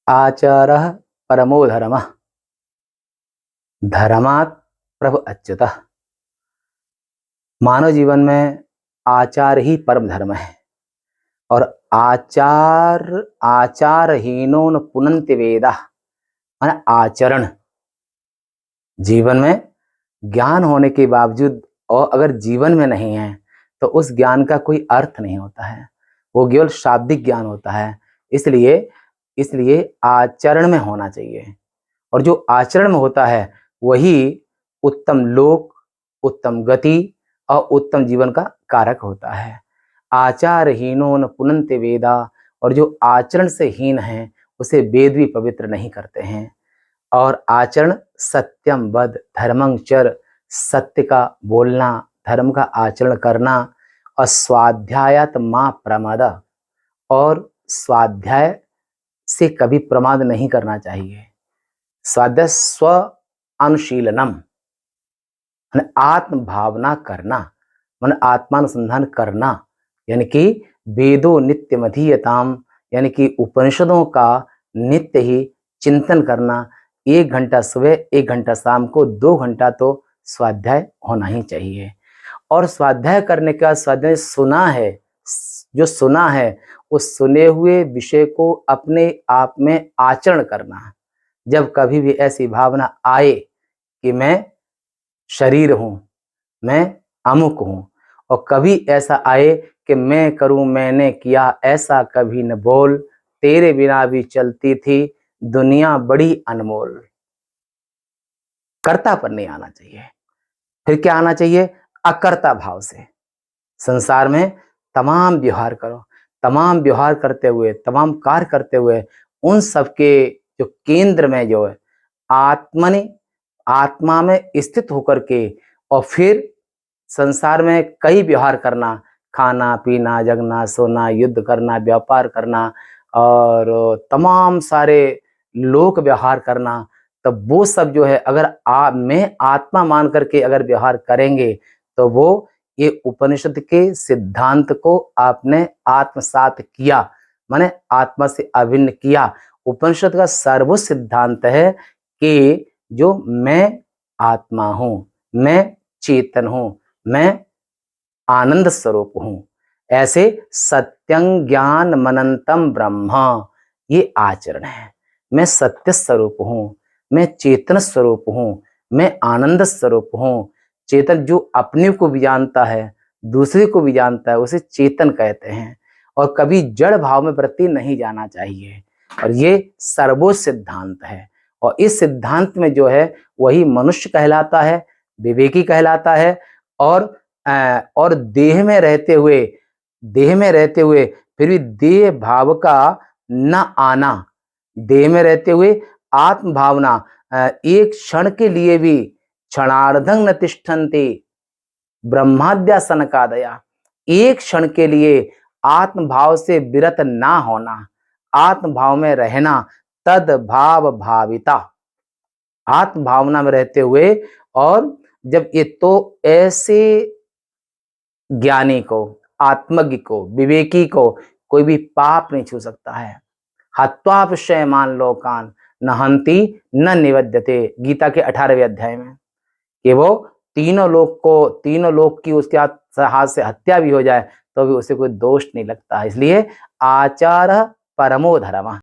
आचारः परमो धर्मः धर्मात् प्रभु अच्युतः। मानव जीवन में आचार ही परम धर्म है और आचारहीनो न पुनन्ति वेदा। माने आचरण, जीवन में ज्ञान होने के बावजूद और अगर जीवन में नहीं है तो उस ज्ञान का कोई अर्थ नहीं होता है, वो केवल शाब्दिक ज्ञान होता है। इसलिए आचरण में होना चाहिए और जो आचरण में होता है वही उत्तम लोक, उत्तम गति और उत्तम जीवन का कारक होता है। आचारहीनो न पुनन्ति वेदा, और जो आचरण से हीन है उसे वेद भी पवित्र नहीं करते हैं। और आचरण सत्यम वद धर्मं चर, सत्य का बोलना, धर्म का आचरण करना, और स्वाध्यायात मा प्रमाद, और स्वाध्याय से कभी प्रमाद नहीं करना चाहिए। स्वाध्याय स्व अनुशीलनम, आत्म भावना करना, मन आत्मानुसंधान करना, यानी कि वेदो नित्यमधीयताम, यानी कि उपनिषदों का नित्य ही चिंतन करना। 1 घंटा सुबह, 1 घंटा शाम को, 2 घंटा तो स्वाध्याय होना ही चाहिए। और स्वाध्याय करने का स्वाध्याय सुना है, जो सुना है उस सुने हुए विषय को अपने आप में आचरण करना। जब कभी भी ऐसी भावना आए कि मैं शरीर हूं, मैं अमुक हूं, और कभी ऐसा आए कि मैं करूं, मैंने किया, ऐसा कभी न बोल, तेरे बिना भी चलती थी दुनिया बड़ी अनमोल। कर्ता पर नहीं आना चाहिए। फिर क्या आना चाहिए? अकर्ता भाव से संसार में तमाम व्यवहार करो। तमाम व्यवहार करते हुए, तमाम कार्य करते हुए उन सबके जो केंद्र में जो है आत्मा में स्थित होकर के, और फिर संसार में कई व्यवहार करना, खाना पीना, जगना सोना, युद्ध करना, व्यापार करना और तमाम सारे लोक व्यवहार करना, तब वो सब जो है अगर मैं आत्मा मान करके अगर व्यवहार करेंगे तो वो ये उपनिषद के सिद्धांत को आपने आत्मसात किया, माने आत्मा से अभिन्न किया। उपनिषद का सर्वोच्च सिद्धांत है कि जो मैं आत्मा हूं, मैं चेतन हूं, मैं आनंद स्वरूप हूं। ऐसे सत्यं ज्ञान मनंतम ब्रह्म, ये आचरण है। मैं सत्य स्वरूप हूं, मैं चेतन स्वरूप हूं, मैं आनंद स्वरूप हूं। चेतन जो अपने को भी जानता है, दूसरे को भी जानता है, उसे चेतन कहते हैं। और कभी जड़ भाव में वृत्ति नहीं जाना चाहिए, और ये सर्वोच्च सिद्धांत है। और इस सिद्धांत में जो है वही मनुष्य कहलाता है, विवेकी कहलाता है। और देह में रहते हुए फिर भी देह भाव का न आना, देह में रहते हुए आत्म भावना, एक क्षण के लिए भी क्षणार्धं न तिष्ठन्ति ब्रह्माद्या सनकादया, एक क्षण के लिए आत्म भाव से विरत ना होना, आत्म भाव में रहना, तद भाव भाविता, आत्म भावना में रहते हुए। और जब ये तो ऐसे ज्ञानी को, आत्मज्ञ को, विवेकी को कोई भी पाप नहीं छू सकता है। हत्वापश्यमान लोकान न हन्ति न निवद्यते, गीता के 18वें अध्याय में, कि वो तीनों लोक की उसके हाथ से हत्या भी हो जाए तो भी उसे कोई दोष नहीं लगता। इसलिए आचार परमो धर्मः।